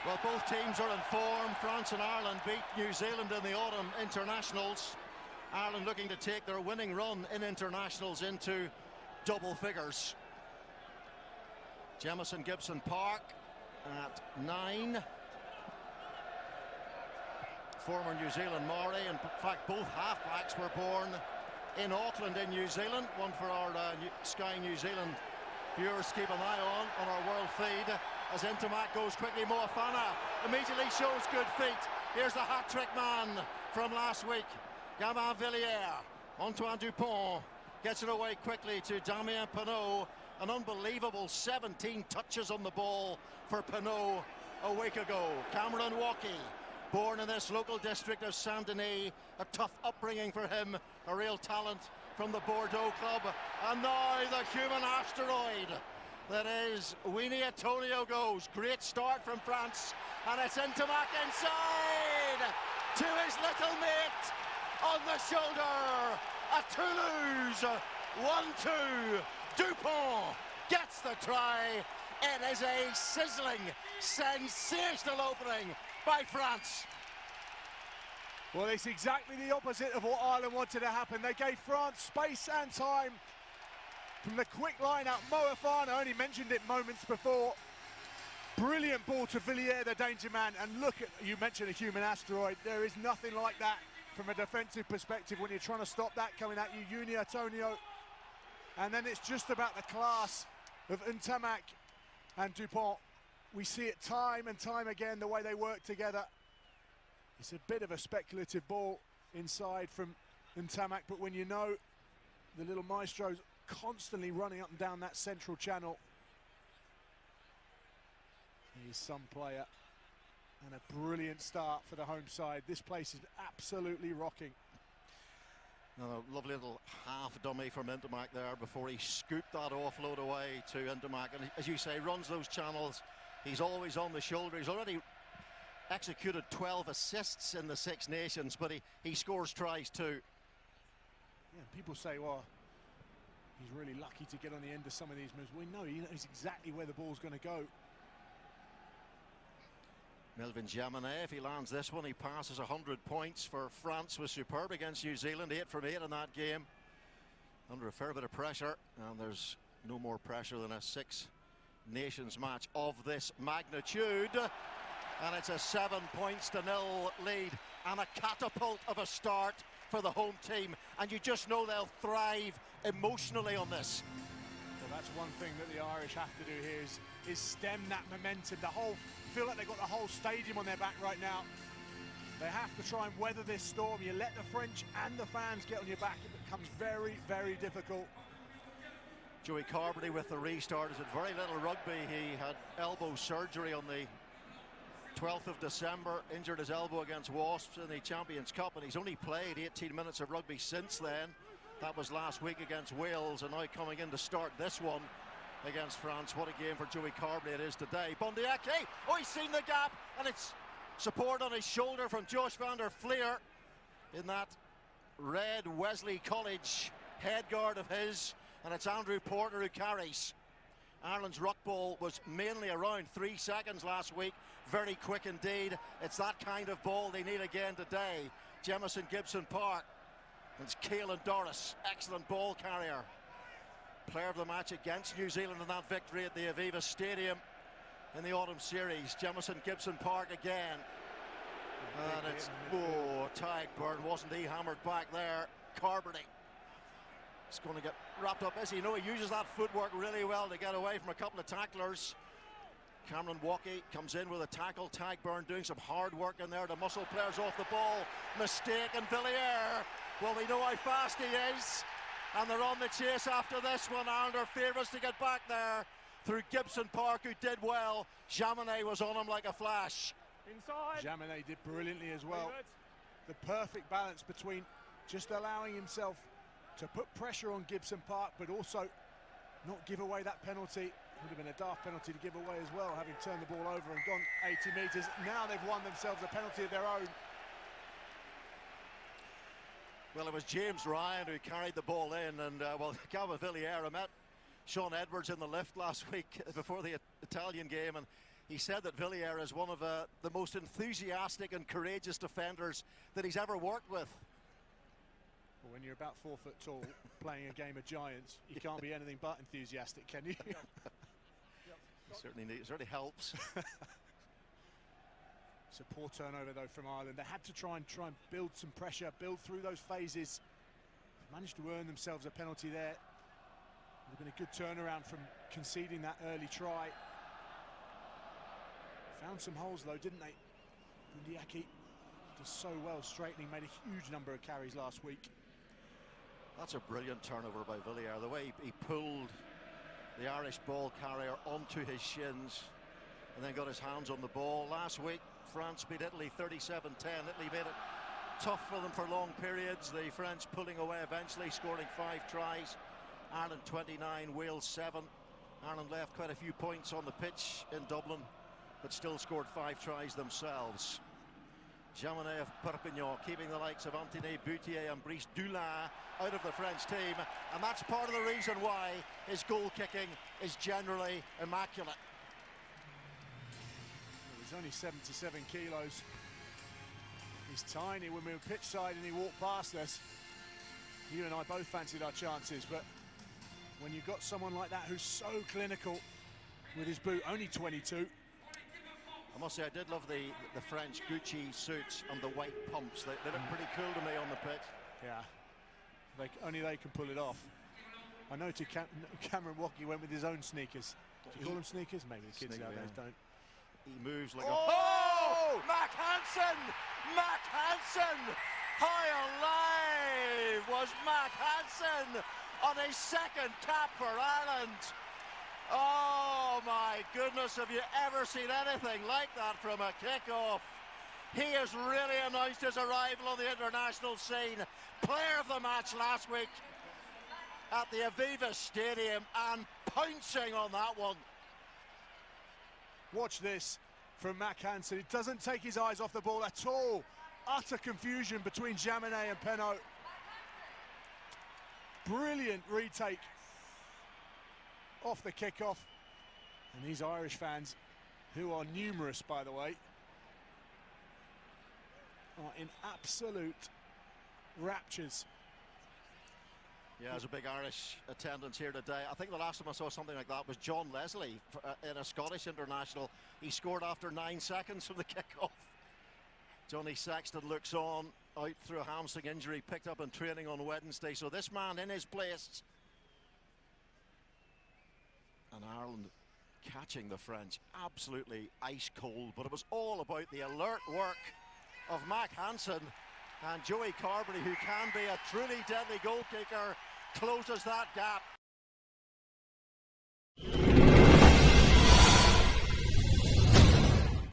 Well, both teams are in form. France and Ireland beat New Zealand in the autumn internationals. Ireland looking to take their winning run in internationals into double figures. Jamison Gibson Park at 9. Former New Zealand Maori. In fact, both halfbacks were born in Auckland in New Zealand. One for our Sky New Zealand viewers to keep an eye on our world feed. As Intermac goes quickly, Moefana immediately shows good feet. Here's the hat-trick man from last week, Gabin Villiers. Antoine Dupont gets it away quickly to Damien Penaud. An unbelievable 17 touches on the ball for Penaud a week ago. Cameron Walkie, born in this local district of Saint-Denis, a tough upbringing for him, a real talent from the Bordeaux club. And now the human asteroid that is Winnie Antonio goes. Great start from France, and it's Intermac inside to his little mate on the shoulder at Toulouse. 1-2. Dupont gets the try. It is a sizzling, sensational opening by France. Well, it's exactly the opposite of what Ireland wanted to happen. They gave France space and time. From the quick line-out, Moefana only mentioned it moments before. Brilliant ball to Villiers, the danger man. And look at, you mentioned a human asteroid. There is nothing like that from a defensive perspective when you're trying to stop that coming at you. Uni Antonio. And then it's just about the class of Intermac and Dupont. We see it time and time again, the way they work together. It's a bit of a speculative ball inside from Intermac, but when you know the little maestro's constantly running up and down that central channel, he's some player, and a brilliant start for the home side. This place is absolutely rocking. A lovely little half dummy from Intermac there before he scooped that offload away to Intermac. And as you say, runs those channels. He's always on the shoulder. He's already executed 12 assists in the Six Nations, but he scores tries too. Yeah, people say, well, he's really lucky to get on the end of some of these moves. We know he knows exactly where the ball's going to go. Melvin Jaminet, if he lands this one, he passes 100 points for France. Was superb against New Zealand, 8 from 8 in that game. Under a fair bit of pressure, and there's no more pressure than a Six Nations match of this magnitude. And it's a 7-0 lead, and a catapult of a start for the home team. And you just know they'll thrive emotionally on this. Well, that's one thing that the Irish have to do here is stem that momentum. Feel like they've got the whole stadium on their back right now. They have to try and weather this storm. You let the French and the fans get on your back, it becomes very, very difficult. Joey Carberry with the restart is at very little rugby. He had elbow surgery on the 12th of December, injured his elbow against Wasps in the Champions Cup, and he's only played 18 minutes of rugby since then. That was last week against Wales, and now coming in to start this one against France. What a game for Joey Carberry it is today. Bondiaki, oh, he's seen the gap, and it's support on his shoulder from Josh van der Fleer in that red Wesley College headguard of his, and it's Andrew Porter who carries. Ireland's ruck ball was mainly around 3 seconds last week. Very quick indeed. It's that kind of ball they need again today. Jamison Gibson Park. It's Caelan Doris, excellent ball carrier. Player of the match against New Zealand in that victory at the Aviva Stadium in the autumn series. Jamison Gibson Park again. And it's, oh, Tagburn, wasn't he hammered back there? Carberry. It's going to get wrapped up. As you know, he uses that footwork really well to get away from a couple of tacklers. Cameron Walkie comes in with a tackle. Tagburn doing some hard work in there. The muscle players off the ball. Mistake, and Villiers. Well, we know how fast he is. And they're on the chase after this one. Ireland are favourites to get back there through Gibson Park, who did well. Jaminet was on him like a flash. Inside. Jaminet did brilliantly as well. The perfect balance between just allowing himself to put pressure on Gibson Park, but also not give away that penalty. Would have been a daft penalty to give away as well, having turned the ball over and gone 80 metres. Now they've won themselves a penalty of their own. Well, it was James Ryan who carried the ball in, and well, Gabin Villiers, I met Sean Edwards in the lift last week before the Italian game, and he said that Villiers is one of the most enthusiastic and courageous defenders that he's ever worked with. Well, when you're about 4 foot tall, playing a game of giants, you can't be anything but enthusiastic, can you? Certainly helps. It's a poor turnover though from Ireland. They had to try and build some pressure, build through those phases. Managed to earn themselves a penalty there. Would have been a good turnaround from conceding that early try. Found some holes though, didn't they? Bundiaki does so well straightening, made a huge number of carries last week. That's a brilliant turnover by Villiers. The way he pulled the Irish ball carrier onto his shins and then got his hands on the ball. Last week, France beat Italy 37-10. Italy made it tough for them for long periods. The French pulling away eventually, scoring 5 tries. Ireland 29, Wales 7. Ireland left quite a few points on the pitch in Dublin, but still scored 5 tries themselves. Jaminet of Perpignan keeping the likes of Anthony Boutier and Brice Dulin out of the French team, and that's part of the reason why his goal kicking is generally immaculate. Well, he's only 77 kilos. He's tiny. When we were pitch side and he walked past us, you and I both fancied our chances, but when you've got someone like that who's so clinical with his boot, only 22. I must say, I did love the French Gucci suits and the white pumps. They look pretty cool to me on the pitch. Yeah, only they can pull it off. I know Cameron Wacky went with his own sneakers. Do you call them sneakers? Maybe the kids nowadays don't. He moves like oh! Mac Hansen! Mac Hansen! High alive was Mac Hansen on his second cap for Ireland. Oh my goodness, have you ever seen anything like that from a kickoff? He has really announced his arrival on the international scene. Player of the match last week at the Aviva Stadium, and pouncing on that one. Watch this from Mac Hansen. He doesn't take his eyes off the ball at all. Utter confusion between Jaminet and Penaud. Brilliant retake off the kickoff. And these Irish fans, who are numerous by the way, are in absolute raptures. Yeah, there's a big Irish attendance here today. I think the last time I saw something like that was John Leslie in a Scottish international. He scored after 9 seconds from the kickoff. Johnny Sexton looks on, out through a hamstring injury, picked up in training on Wednesday. So this man in his place. And Ireland catching the French absolutely ice cold, but it was all about the alert work of Mac Hansen, and Joey Carberry, who can be a truly deadly goal kicker, closes that gap.